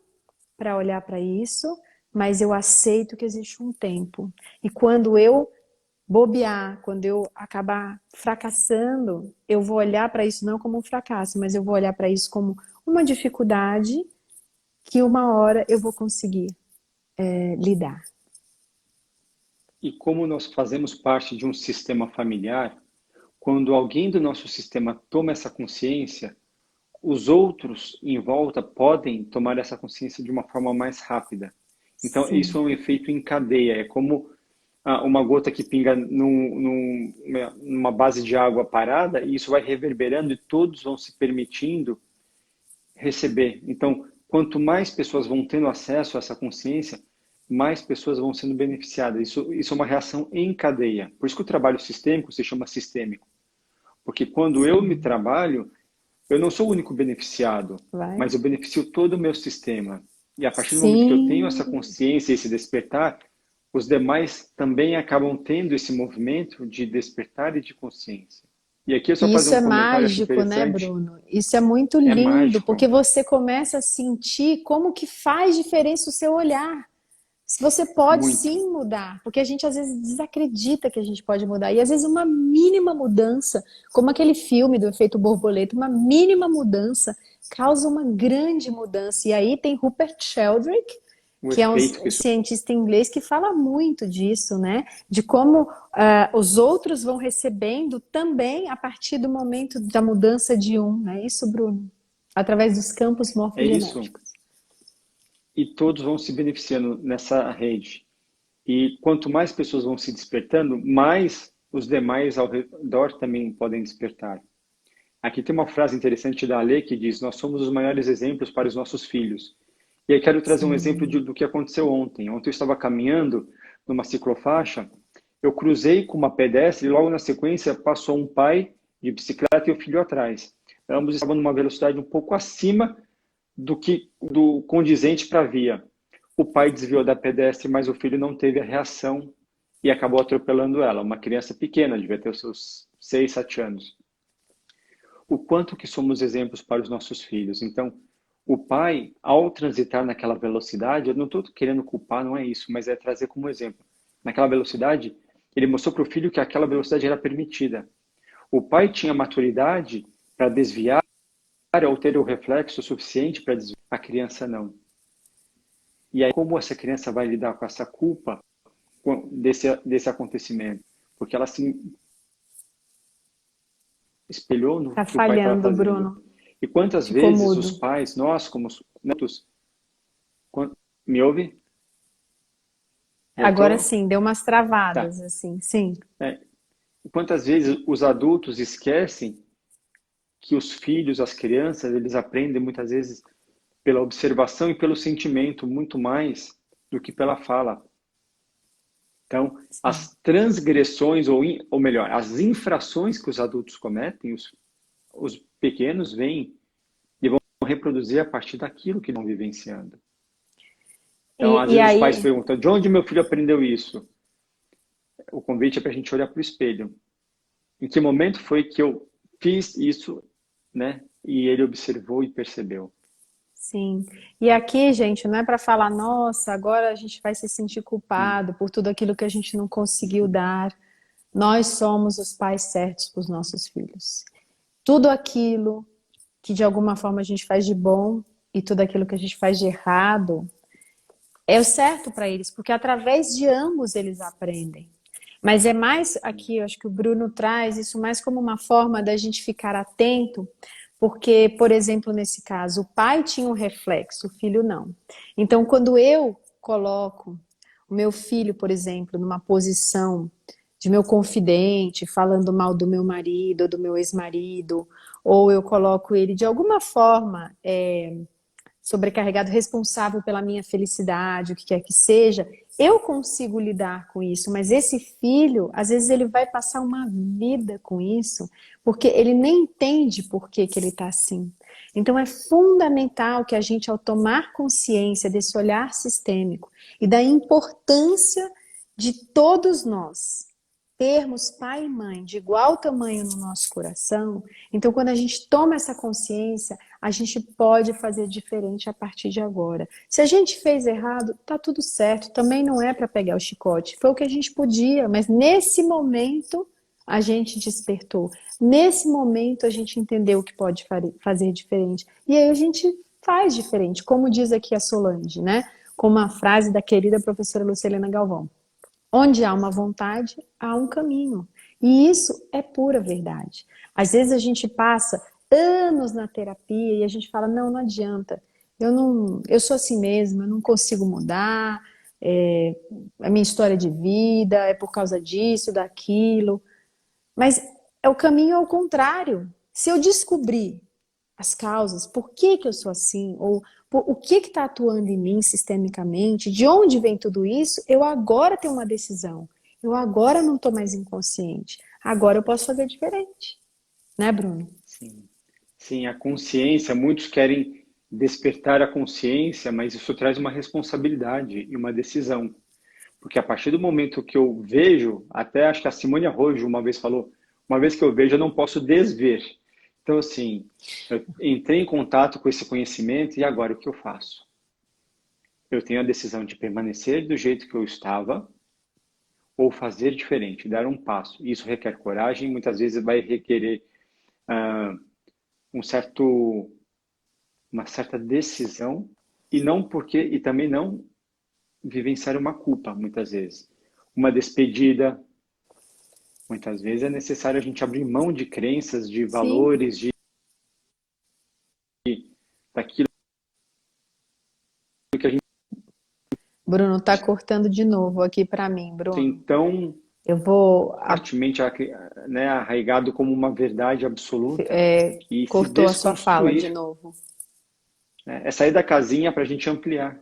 para olhar para isso, mas eu aceito que existe um tempo. E quando eu bobear, quando eu acabar fracassando, eu vou olhar para isso não como um fracasso, mas eu vou olhar para isso como uma dificuldade que uma hora eu vou conseguir lidar. e como nós fazemos parte de um sistema familiar, quando alguém do nosso sistema toma essa consciência, os outros em volta podem tomar essa consciência de uma forma mais rápida. Então, isso é Sim. um efeito em cadeia, é como uma gota que pinga numa base de água parada, e isso vai reverberando e todos vão se permitindo receber. Então, quanto mais pessoas vão tendo acesso a essa consciência, mais pessoas vão sendo beneficiadas. Isso é uma reação em cadeia. Por isso que o trabalho sistêmico se chama sistêmico. Porque quando eu me Sim. trabalho, eu não sou o único beneficiado, Vai? mas eu beneficio todo o meu sistema. E a partir do momento que eu tenho essa Sim. consciência, esse despertar, os demais também acabam tendo esse movimento de despertar e de consciência. E aqui eu só E fazer isso um é comentário acho mágico, né, interessante. Bruno? Isso é muito É lindo, porque mágico. você começa a sentir como que faz diferença o seu olhar. Se você pode Muito. sim mudar, porque a gente às vezes desacredita que a gente pode mudar. E às vezes uma mínima mudança, como aquele filme do efeito borboleta, uma mínima mudança causa uma grande mudança. E aí tem Rupert Sheldrake, O que é um efeito que isso. cientista inglês que fala muito disso, né? De como os outros vão recebendo também a partir do momento da mudança de um, né? Isso, Bruno, através dos campos É isso. morfogenéticos. E todos vão se beneficiando nessa rede. E quanto mais pessoas vão se despertando, mais os demais ao redor também podem despertar. Aqui tem uma frase interessante da Alê que diz: nós somos os maiores exemplos para os nossos filhos. E aí quero trazer um exemplo Sim. do que aconteceu ontem. Ontem eu estava caminhando numa ciclofaixa, eu cruzei com uma pedestre e logo na sequência passou um pai de bicicleta e o filho atrás. Ambos estavam numa velocidade um pouco acima do condizente para a via. O pai desviou da pedestre, mas o filho não teve a reação e acabou atropelando ela. Uma criança pequena, devia ter os seus 6, 7 anos. O quanto que somos exemplos para os nossos filhos. Então, o pai, ao transitar naquela velocidade, eu não estou querendo culpar, não é isso, mas é trazer como exemplo. Naquela velocidade, ele mostrou para o filho que aquela velocidade era permitida. O pai tinha maturidade para desviar ou ter o reflexo suficiente para desviar. A criança não. E aí, como essa criança vai lidar com essa culpa desse acontecimento? Porque ela se espelhou no Tá que o pai estava falhando, fazendo. Bruno. E quantas Ficou vezes os mudo. pais, nós como netos, me ouve? Agora Voltou? sim, deu umas Tá. travadas, assim, sim. É. Quantas vezes os adultos esquecem que os filhos, as crianças, eles aprendem muitas vezes pela observação e pelo sentimento, muito mais do que pela fala. Então, Sim. as transgressões, ou melhor, as infrações que os adultos cometem, os pequenos veem e vão reproduzir a partir daquilo que estão vivenciando. Então, às E vezes os pais aí, perguntam, de onde meu filho aprendeu isso? O convite é para a gente olhar para o espelho. Em que momento foi que eu fiz isso, né? E ele observou e percebeu. sim. E aqui, gente, não é para falar, nossa, agora a gente vai se sentir Hum, culpado por tudo aquilo que a gente não conseguiu dar. Nós somos os pais certos para os nossos filhos. Tudo aquilo que de alguma forma a gente faz de bom e tudo aquilo que a gente faz de errado é o certo para eles, porque através de ambos eles aprendem. Mas é mais aqui, eu acho que o Bruno traz isso mais como uma forma da gente ficar atento, porque, por exemplo, nesse caso, o pai tinha um reflexo, o filho não. Então, quando eu coloco o meu filho, por exemplo, numa posição de meu confidente, falando mal do meu marido ou do meu ex-marido, ou eu coloco ele de alguma forma sobrecarregado, responsável pela minha felicidade, o que quer que seja, eu consigo lidar com isso, mas esse filho, às vezes ele vai passar uma vida com isso, porque ele nem entende por que que ele está assim. Então é fundamental que a gente, ao tomar consciência desse olhar sistêmico e da importância de todos nós termos pai e mãe de igual tamanho no nosso coração, então quando a gente toma essa consciência, a gente pode fazer diferente a partir de agora. Se a gente fez errado, tá tudo certo. Também não é para pegar o chicote. Foi o que a gente podia, mas nesse momento a gente despertou. Nesse momento a gente entendeu o que pode fazer diferente. E aí a gente faz diferente, como diz aqui a Solange, né? Com uma frase da querida professora Lucilena Galvão. Onde há uma vontade, há um caminho. E isso é pura verdade. Às vezes a gente passa anos na terapia e a gente fala, não, não adianta. Eu sou assim mesmo, eu não consigo mudar, a minha história de vida é por causa disso, daquilo. Mas é o caminho ao contrário. Se eu descobrir as causas, por que que eu sou assim, ou o que está atuando em mim sistemicamente, de onde vem tudo isso, eu agora tenho uma decisão. Eu agora não estou mais inconsciente. Agora eu posso fazer diferente. Né, Bruno? sim. Sim, a consciência, muitos querem despertar a consciência, mas isso traz uma responsabilidade e uma decisão. Porque a partir do momento que eu vejo, até acho que a Simone Arrojo uma vez falou, uma vez que eu vejo, eu não posso desver. Então, assim, eu entrei em contato com esse conhecimento e agora o que eu faço? Eu tenho a decisão de permanecer do jeito que eu estava ou fazer diferente, dar um passo. Isso requer coragem, muitas vezes vai requerer ah, um certo, uma certa decisão e também não vivenciar uma culpa, muitas vezes. Uma despedida, muitas vezes é necessário a gente abrir mão de crenças, de Sim. valores, daquilo que a gente Bruno, tá cortando de novo aqui para mim, tem Bruno. tão Eu vou. Fortemente, né, arraigado como uma verdade absoluta e se Cortou a sua fala de desconstruir, novo. né? É sair da casinha para a gente ampliar.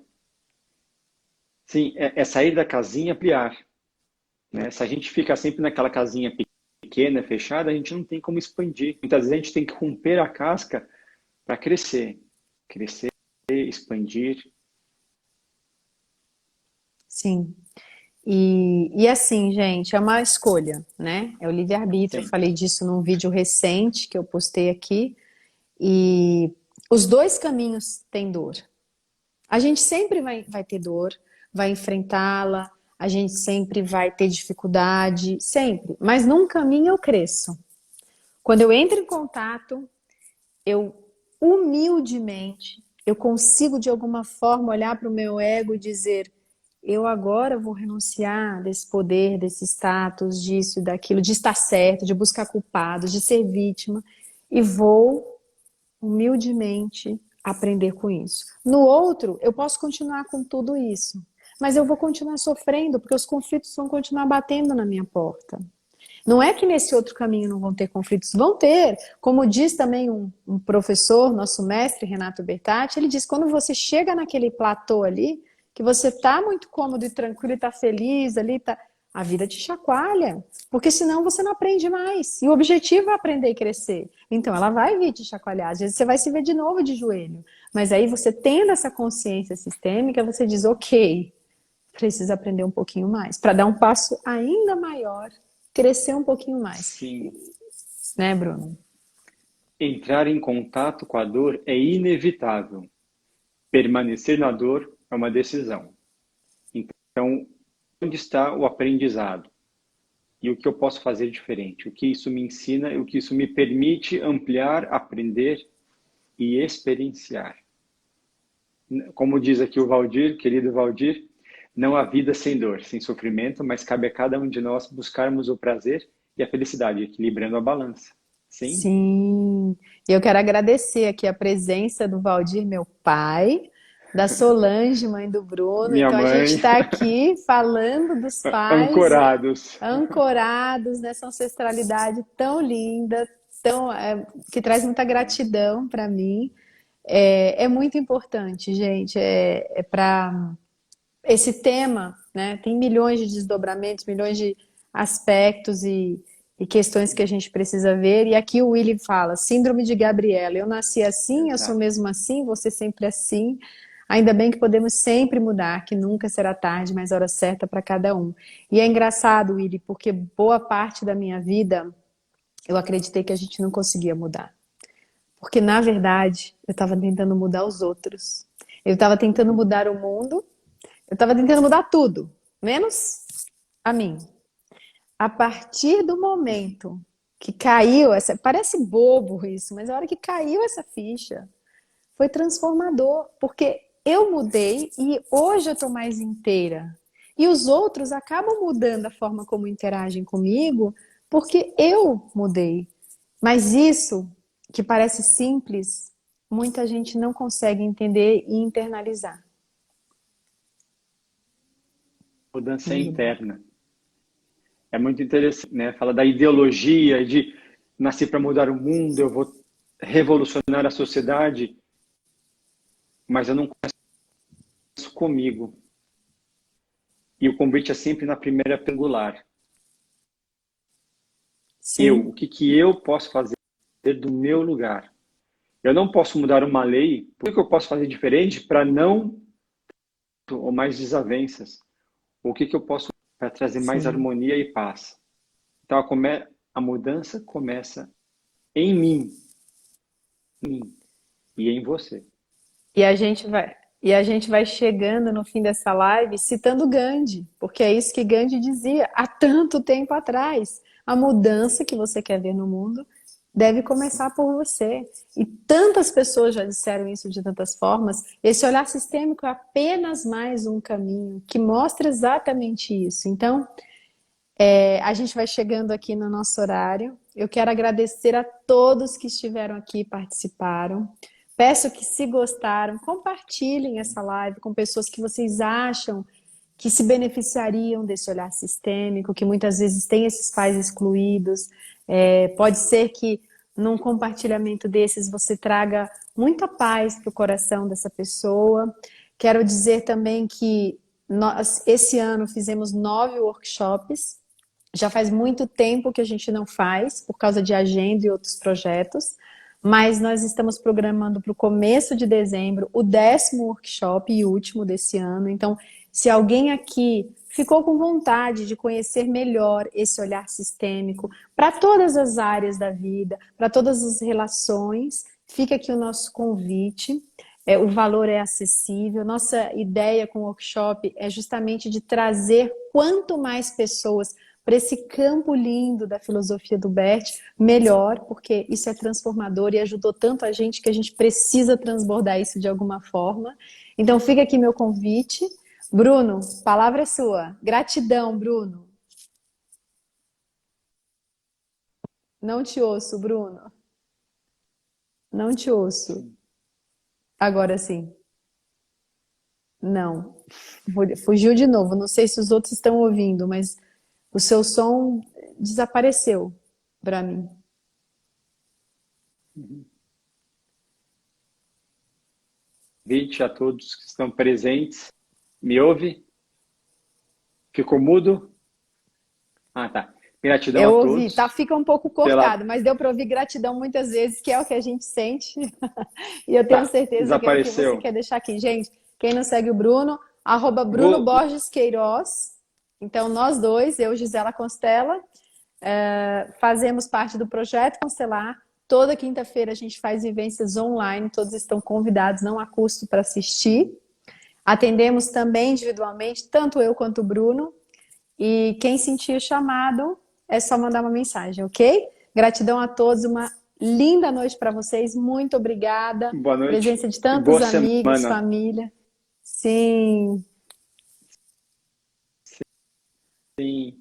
Sim, é sair da casinha e ampliar, né? Se a gente fica sempre naquela casinha pequena, fechada, a gente não tem como expandir. Muitas vezes a gente tem que romper a casca para crescer. Crescer, expandir. Sim. E assim, gente, é uma escolha, né? É o livre-arbítrio. Eu Sim, falei disso num vídeo recente que eu postei aqui. E os dois caminhos têm dor. A gente sempre vai ter dor, vai enfrentá-la, a gente sempre vai ter dificuldade, sempre. Mas num caminho eu cresço. Quando eu entro em contato, eu humildemente, eu consigo de alguma forma olhar para o meu ego e dizer: eu agora vou renunciar desse poder, desse status, disso e daquilo, de estar certo, de buscar culpados, de ser vítima, e vou humildemente aprender com isso. No outro, eu posso continuar com tudo isso, mas eu vou continuar sofrendo, porque os conflitos vão continuar batendo na minha porta. Não é que nesse outro caminho não vão ter conflitos, vão ter. Como diz também um professor, nosso mestre Renato Bertatti, ele diz: quando você chega naquele platô ali, que você está muito cômodo e tranquilo e está feliz ali, tá, a vida te chacoalha, porque senão você não aprende mais. E o objetivo é aprender e crescer. Então ela vai vir te chacoalhar. Às vezes você vai se ver de novo de joelho. Mas aí você tendo essa consciência sistêmica, você diz: ok, preciso aprender um pouquinho mais, para dar um passo ainda maior, crescer um pouquinho mais. sim. Né, Bruno? Entrar em contato com a dor é inevitável. Permanecer na dor é uma decisão. Então, onde está o aprendizado? E o que eu posso fazer diferente? O que isso me ensina e o que isso me permite ampliar, aprender e experienciar. Como diz aqui o Valdir, querido Valdir, não há vida sem dor, sem sofrimento, mas cabe a cada um de nós buscarmos o prazer e a felicidade, equilibrando a balança. Sim? Sim. E eu quero agradecer aqui a presença do Valdir, meu pai, da Solange, mãe do Bruno. Minha Então a gente mãe, está aqui falando dos pais ancorados. ancorados nessa ancestralidade tão linda, que traz muita gratidão para mim. É muito importante, gente. É para esse tema, né, tem milhões de desdobramentos, milhões de aspectos e questões que a gente precisa ver. E aqui o Willy fala: Síndrome de Gabriela. Eu nasci assim, eu sou Exato. mesmo assim, você sempre assim. Ainda bem que podemos sempre mudar, que nunca será tarde, mas a hora certa para cada um. E é engraçado, Willy, porque boa parte da minha vida eu acreditei que a gente não conseguia mudar. Porque, na verdade, eu estava tentando mudar os outros. Eu estava tentando mudar o mundo, eu estava tentando mudar tudo, menos a mim. A partir do momento que caiu essa, parece bobo isso, mas a hora que caiu essa ficha, foi transformador, porque eu mudei e hoje eu estou mais inteira. E os outros acabam mudando a forma como interagem comigo, porque eu mudei. Mas isso, que parece simples, muita gente não consegue entender e internalizar. Mudança é interna. É muito interessante, né? Fala da ideologia, de nascer para mudar o mundo, eu vou revolucionar a sociedade, mas eu não começo comigo. E o convite é sempre na primeira pengular. Sim, O que eu posso fazer do meu lugar? Eu não posso mudar uma lei, o que eu posso fazer diferente para não ou mais desavenças? O que eu posso para trazer mais sim. harmonia e paz? Então a mudança começa em mim, em mim e em você. E a gente vai chegando no fim dessa live citando Gandhi, porque é isso que Gandhi dizia há tanto tempo atrás. A mudança que você quer ver no mundo deve começar por você. E tantas pessoas já disseram isso de tantas formas. Esse olhar sistêmico é apenas mais um caminho que mostra exatamente isso. Então, a gente vai chegando aqui no nosso horário. Eu quero agradecer a todos que estiveram aqui e participaram. Peço que, se gostaram, compartilhem essa live com pessoas que vocês acham que se beneficiariam desse olhar sistêmico, que muitas vezes tem esses pais excluídos. Pode ser que num compartilhamento desses você traga muita paz para o coração dessa pessoa. Quero dizer também que nós, esse ano, fizemos 9 workshops. Já faz muito tempo que a gente não faz, por causa de agenda e outros projetos, mas nós estamos programando para o começo de dezembro o 10º workshop e último desse ano. Então, se alguém aqui ficou com vontade de conhecer melhor esse olhar sistêmico para todas as áreas da vida, para todas as relações, fica aqui o nosso convite. O valor é acessível. Nossa ideia com o workshop é justamente de trazer quanto mais pessoas para esse campo lindo da filosofia do Bert, melhor, porque isso é transformador e ajudou tanto a gente que a gente precisa transbordar isso de alguma forma. Então fica aqui meu convite. Bruno, a palavra é sua. Gratidão, Bruno. Não te ouço, Bruno. Não te ouço. Agora sim. Não. Fugiu de novo. Não sei se os outros estão ouvindo, mas o seu som desapareceu para mim. Convite a todos que estão presentes. Me ouve? Ficou mudo? Ah, tá. Gratidão Eu a ouvi, todos. tá? Fica um pouco cortado, mas deu para ouvir gratidão muitas vezes, que é o que a gente sente. E eu tenho Tá, certeza que é o que você desapareceu. quer deixar aqui. Gente, quem não segue o Bruno, @Bruno Borges Queiroz. Então, nós dois, eu e Gisela Constella, fazemos parte do Projeto Constelar. Toda quinta-feira a gente faz vivências online, todos estão convidados, não há custo para assistir. Atendemos também individualmente, tanto eu quanto o Bruno. E quem sentir o chamado, é só mandar uma mensagem, ok? Gratidão a todos, uma linda noite para vocês, muito obrigada. Boa noite Presença de e tantos boa amigos, semana. família. Sim. Sim.